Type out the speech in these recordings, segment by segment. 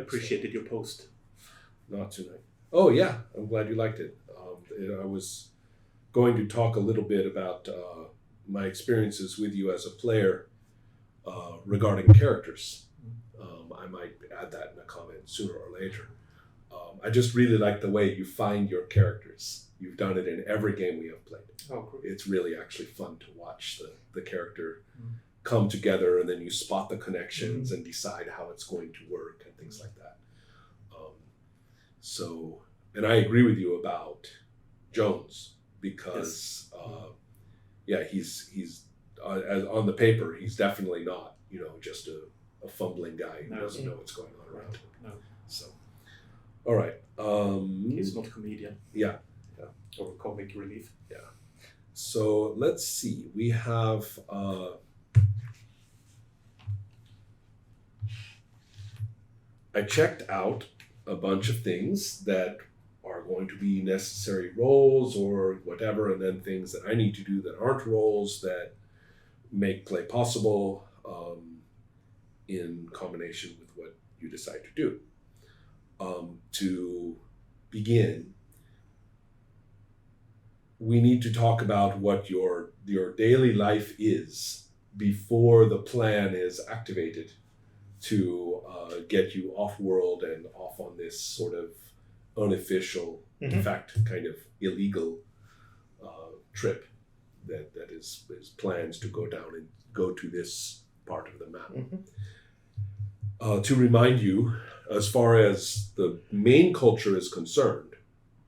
appreciated your post. Not tonight. Oh yeah, I'm glad you liked it. I was going to talk a little bit about my experiences with you as a player regarding characters. I might add that in a comment sooner or later. I just really like the way you find your characters. You've done it in every game we have played. Oh, cool. It's really actually fun to watch the character come together, and then you spot the connections and decide how it's going to work and things like that. And I agree with you about Jones because, he's on the paper, he's definitely not, just a fumbling guy who doesn't know what's going on around him. No. So, all right. He's not a comedian. Yeah. Or comic relief. Yeah. So let's see. We have I checked out a bunch of things that are going to be necessary roles or whatever, and then things that I need to do that aren't roles that make play possible in combination with what you decide to do. To begin, we need to talk about what your daily life is before the plan is activated to get you off-world and off on this sort of unofficial, in fact, kind of illegal trip that is plans to go down and go to this part of the map. To remind you, as far as the main culture is concerned,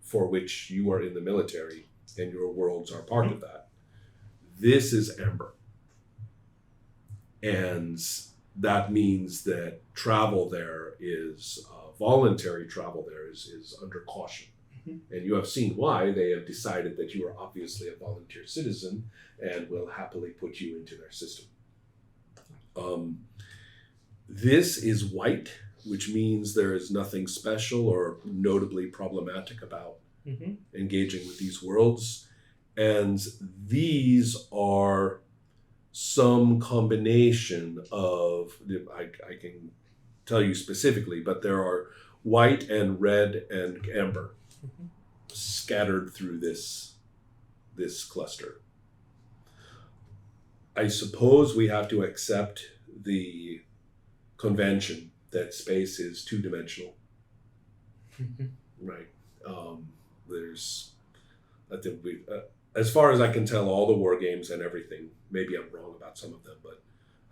for which you are in the military and your worlds are part of that, this is Amber. And that means that travel there is, voluntary travel there is under caution. And you have seen why. They have decided that you are obviously a volunteer citizen and will happily put you into their system. This is white, which means there is nothing special or notably problematic about engaging with these worlds. And these are some combination of, I can tell you specifically, but there are white and red and amber scattered through this cluster. I suppose we have to accept the convention that space is two-dimensional. Right. I think as far as I can tell, all the war games and everything, maybe I'm wrong about some of them, but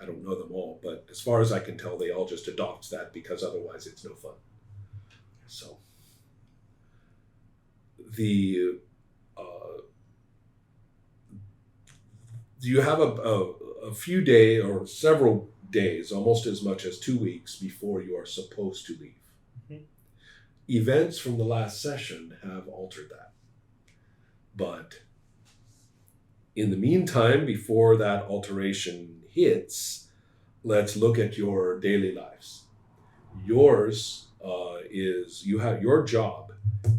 I don't know them all. But as far as I can tell, they all just adopt that because otherwise it's no fun. So you have a few days or several days, almost as much as 2 weeks before you are supposed to leave. Events from the last session have altered that. But in the meantime, before that alteration hits, let's look at your daily lives. Yours your job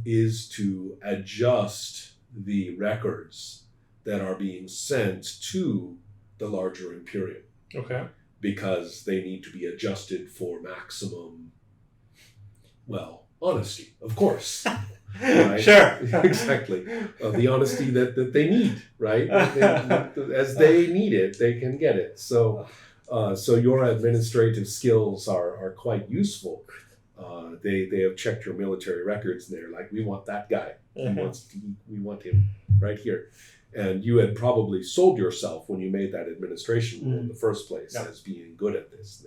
is to adjust the records that are being sent to the larger Imperium. Okay. Because they need to be adjusted for maximum, honesty, of course. Right? Sure. Exactly. The honesty that they need, right? As they need it, they can get it. So your administrative skills are quite useful. They have checked your military records and they're like, we want that guy. We want him right here. And you had probably sold yourself when you made that administration role in the first place as being good at this.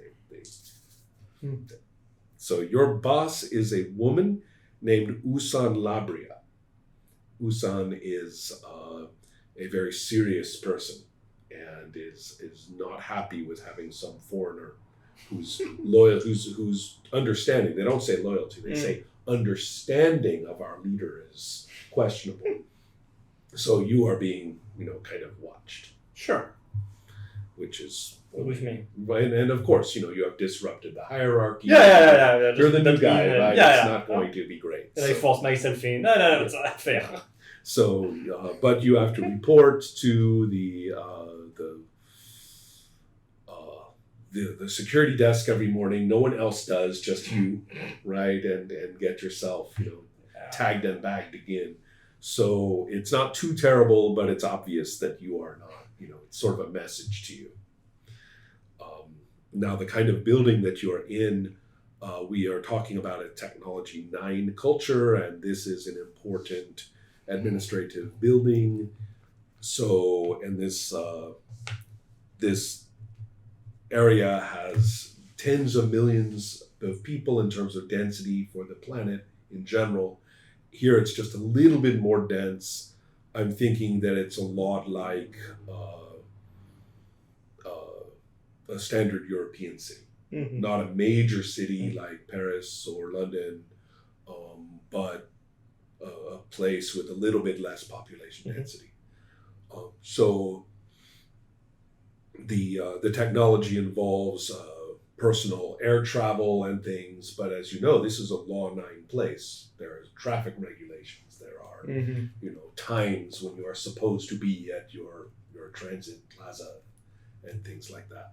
So your boss is a woman named Usan Labria. Usan is a very serious person and is not happy with having some foreigner who's loyal, who's understanding. They don't say loyalty, they say understanding of our leader is questionable. So you are being, kind of watched. Sure. Which is with me. Right, and of course, you have disrupted the hierarchy. Yeah. You're the new guy, right? It's not going to be great. And I force myself in. No, it's not fair. So, but you have to the security desk every morning. No one else does, just you, right? And get yourself, tagged and bagged again. So it's not too terrible, but it's obvious that you are not. It's sort of a message to you. Now, the kind of building that you are in, we are talking about a Technology 9 culture, and this is an important administrative building. So, and this area has tens of millions of people in terms of density for the planet in general. Here it's just a little bit more dense. I'm thinking that it's a lot like a standard European city. Mm-hmm. Not a major city like Paris or London, but a place with a little bit less population density. So the technology involves personal air travel and things, but as you know, this is a Law 9 place. There are traffic regulations. There are times when you are supposed to be at your transit plaza and things like that.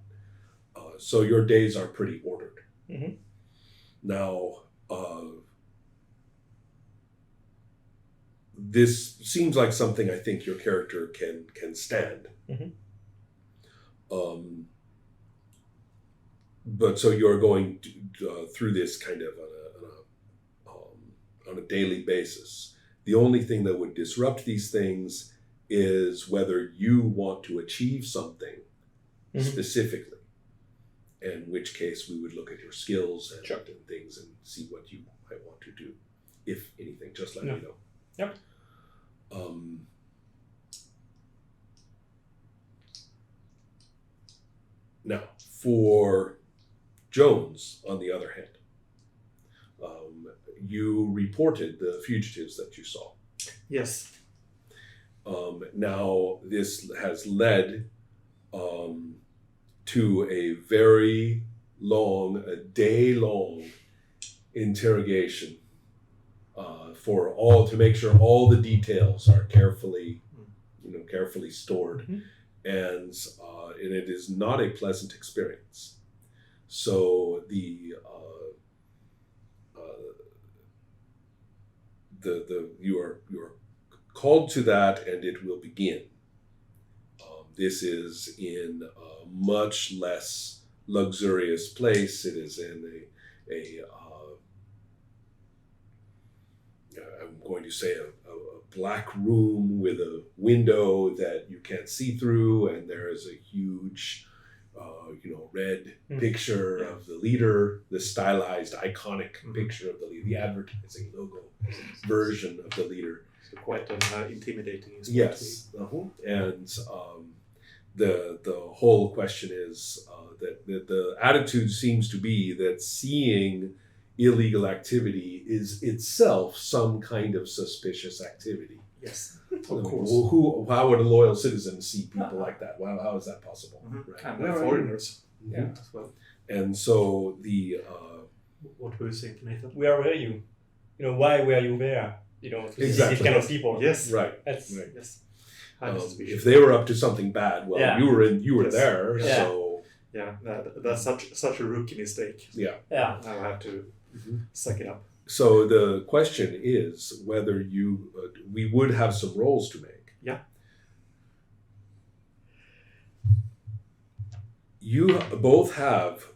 So your days are pretty ordered. Mm-hmm. Now, this seems like something I think your character can stand. Mm-hmm. But so you're going through this kind of on a daily basis. The only thing that would disrupt these things is whether you want to achieve something specifically. In which case we would look at your skills and things and see what you might want to do, if anything. Just let me know. Yep. Now, for Jones, on the other hand, you reported the fugitives that you saw. Yes. Now, this has led to a very long, a day-long interrogation to make sure all the details are carefully stored, and it is not a pleasant experience. So you are called to that, and it will begin. This is in a much less luxurious place. It is in I'm going to say a black room with a window that you can't see through, and there is a huge, red picture of the leader, the stylized, iconic picture of the leader, the advertising logo version of the leader. So quite an intimidating. Yes, and the whole question is that the attitude seems to be that seeing illegal activity is itself some kind of suspicious activity. Yes, Of course. How would a loyal citizen see people like that? Well, how is that possible? Right? And they're foreigners. Yeah. As well. And so the what were you saying, Nathan? Where were you? Why were you there? To see Exactly. these kind of people. Yes. right. That's Right. Yes. If they were up to something bad, well, Yeah. you were Yes. there, Yeah. so Yeah, that's such a rookie mistake. yeah. yeah. Now I have to suck it up. So the question is whether we would have some roles to make. Yeah. You both have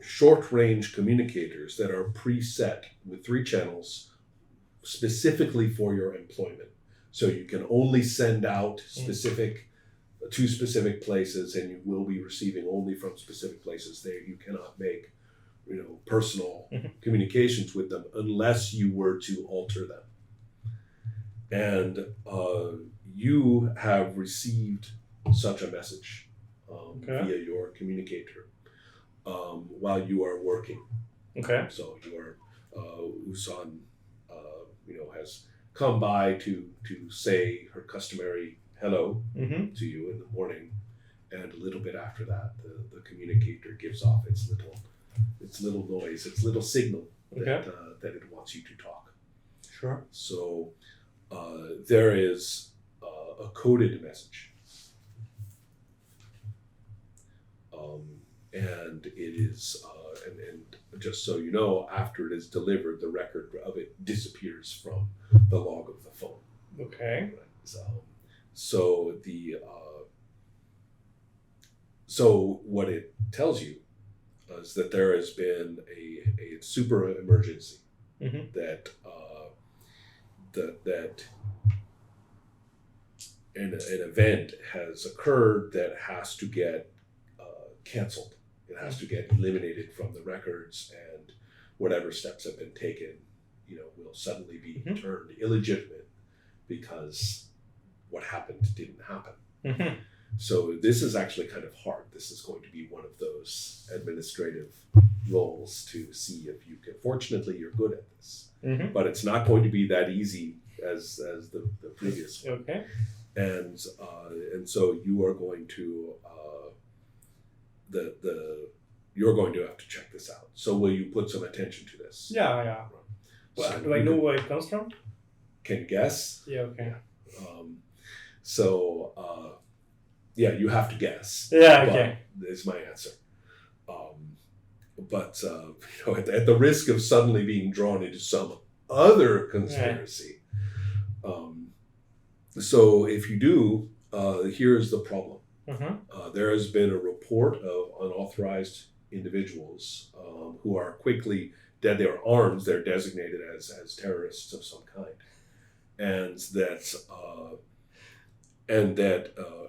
short-range communicators that are preset with 3 channels specifically for your employment. So you can only send out to specific places, and you will be receiving only from specific places. There, you cannot make personal communications with them unless you were to alter them. And you have received such a message via your communicator while you are working. Okay. So you are Usan, has come by to say her customary hello to you in the morning, and a little bit after that, the communicator gives off its little noise, its little signal that it wants you to talk. Sure. So there is a coded message. and it is and just so you know, after it is delivered, the record of it disappears from the log of the phone. Okay. So the so what it tells you is that there has been a super emergency that that an event has occurred that has to get canceled. It has to get eliminated from the records, and whatever steps have been taken, will suddenly be turned illegitimate because what happened didn't happen. So this is actually kind of hard. This is going to be one of those administrative roles to see if you can. Fortunately, you're good at this, but it's not going to be that easy as the previous one. Okay. And so you are going to you're going to have to check this out. So will you put some attention to this? Yeah. Well, So do I know where it comes from? Can you guess? Yeah. Okay. You have to guess. Yeah. Okay. Is my answer. At the risk of suddenly being drawn into some other conspiracy. So if you do, here's the problem. There has been a report of unauthorized individuals who are quickly dead. They're armed. They're designated as terrorists of some kind, and that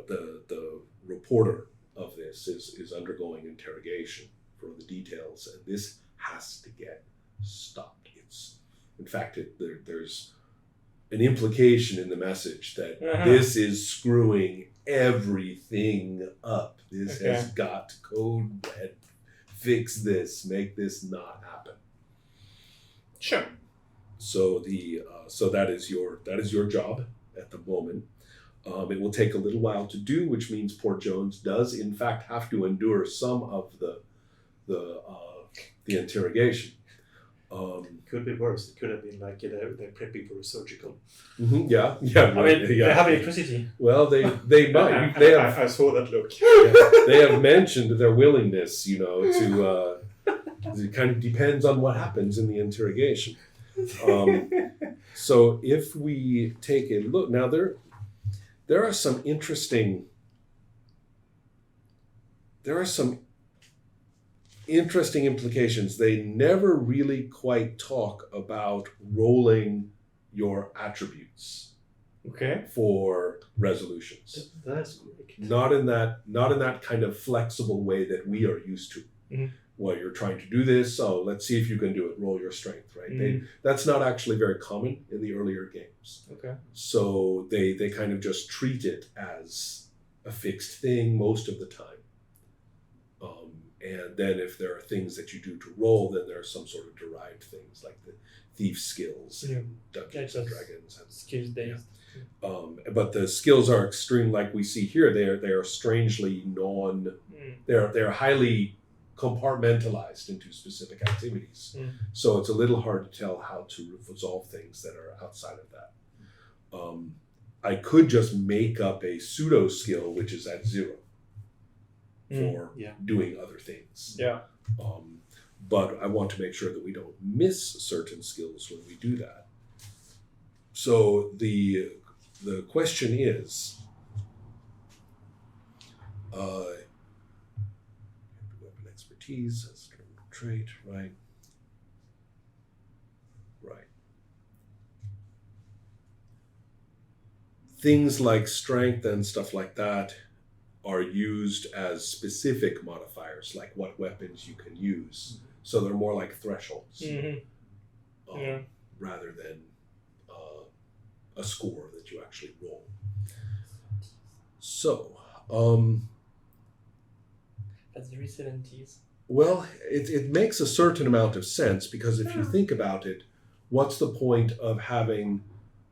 the reporter of this is undergoing interrogation for the details, and this has to get stopped. In fact, there's an implication in the message that this is screwing everything up. This has got to code red, fix this, make this not happen. Sure. So that is your job at the moment. It will take a little while to do, which means poor Jones does in fact have to endure some of the interrogation. Could be worse. It could have been like they're prepping for a surgical. Yeah. I mean, they have electricity. Well, they might. I saw that look. They have mentioned their willingness, to. It kind of depends on what happens in the interrogation. So if we take a look now, there are some interesting implications. They never really quite talk about rolling your attributes for resolutions. That's great. Not in that kind of flexible way that we are used to. Well, you're trying to do this, so let's see if you can do it. Roll your strength, right? That's not actually very common in the earlier games. Okay. So they kind of just treat it as a fixed thing most of the time. And then if there are things that you do to roll, then there are some sort of derived things like the thief skills and Dungeons and Dragons. And, skills based. But the skills are extreme, like we see here. They are strangely they're highly compartmentalized into specific activities. So it's a little hard to tell how to resolve things that are outside of that. I could just make up a pseudo skill, which is at 0 for doing other things. Yeah. But I want to make sure that we don't miss certain skills when we do that. So the question is, weapon expertise, that's a trait, right? Right. Things like strength and stuff like that are used as specific modifiers, like what weapons you can use. So they're more like thresholds rather than a score that you actually roll. So, that's very 70s. Well, it makes a certain amount of sense, because if you think about it, what's the point of having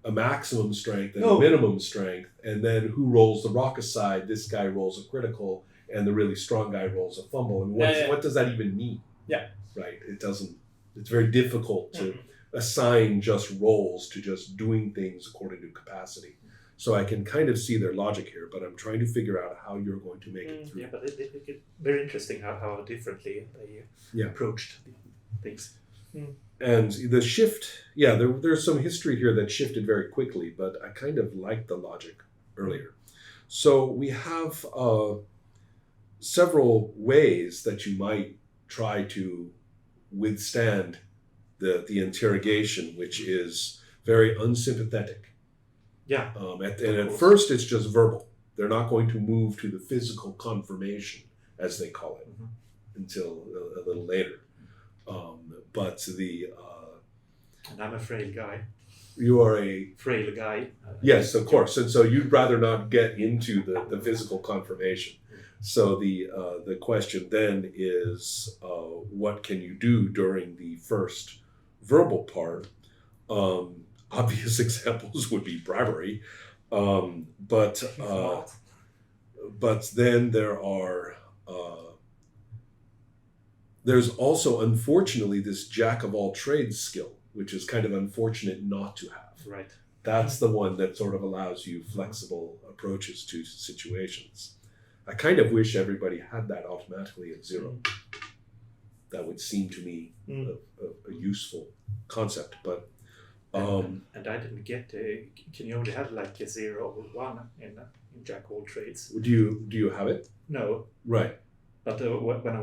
a maximum strength and a minimum strength, and then who rolls the rock aside? This guy rolls a critical, and the really strong guy rolls a fumble. And what does that even mean? Yeah. Right. It doesn't. It's very difficult to assign just roles to just doing things according to capacity. So I can kind of see their logic here, but I'm trying to figure out how you're going to make it through. Yeah, but it very interesting how differently they approached things. And the shift, there's some history here that shifted very quickly, but I kind of liked the logic earlier. So we have several ways that you might try to withstand the interrogation, which is very unsympathetic. Yeah. And at first it's just verbal. They're not going to move to the physical confirmation, as they call it, until a little later. But and I'm a frail guy. You are a frail guy. Yes, of course. And so you'd rather not get into the physical confirmation. So the question then is, what can you do during the first verbal part? Obvious examples would be bribery, but then there's also, unfortunately, this jack of all trades skill, which is kind of unfortunate not to have. Right. That's the one that sort of allows you flexible approaches to situations. I kind of wish everybody had that automatically at 0. That would seem to me a useful concept, but and I didn't get can you only have like a 0 or 1 in jack of all trades? Do you have it? No. Right. But when I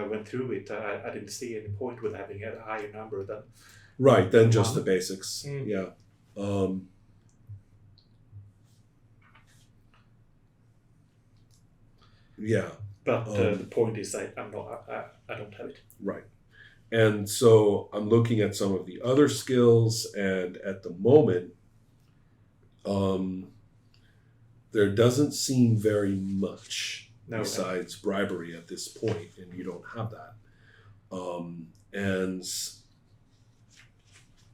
went through it, I didn't see any point with having a higher number than. Right. Then just the basics. Yeah. Yeah. But the point is, I don't have it. Right. And so I'm looking at some of the other skills, and at the moment, there doesn't seem very much besides bribery at this point, and you don't have that. And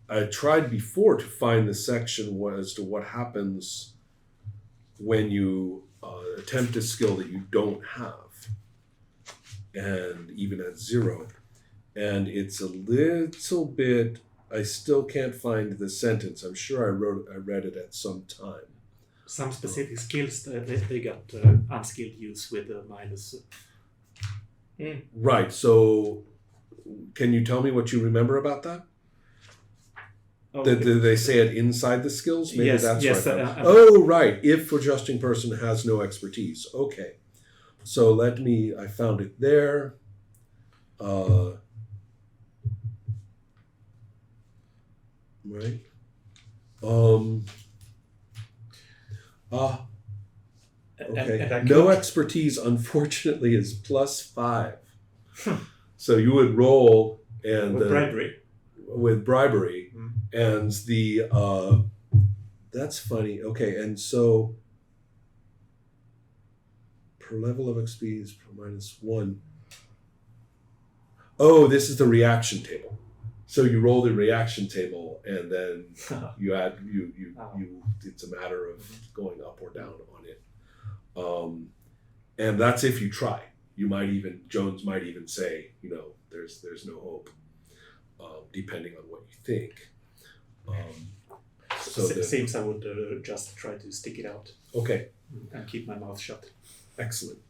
I tried before to find the section as to what happens when you attempt a skill that you don't have, and even at 0. And it's a little bit, I still can't find the sentence. I'm sure I read it at some time. Some specific skills, they got unskilled use with a minus. Right. So can you tell me what you remember about that? Did they say it inside the skills? Maybe yes, that's right. Right. If adjusting person has no expertise. Okay. So I found it there. Right. Okay. No expertise, unfortunately, is +5. So you would roll and with bribery. With bribery, and that's funny. Okay, and so per level of expertise -1. Oh, this is the reaction table. So you roll the reaction table, and then you add you. It's a matter of going up or down on it, and that's if you try. Jones might even say, there's no hope, depending on what you think. Seems I would just try to stick it out. Okay. And keep my mouth shut. Excellent.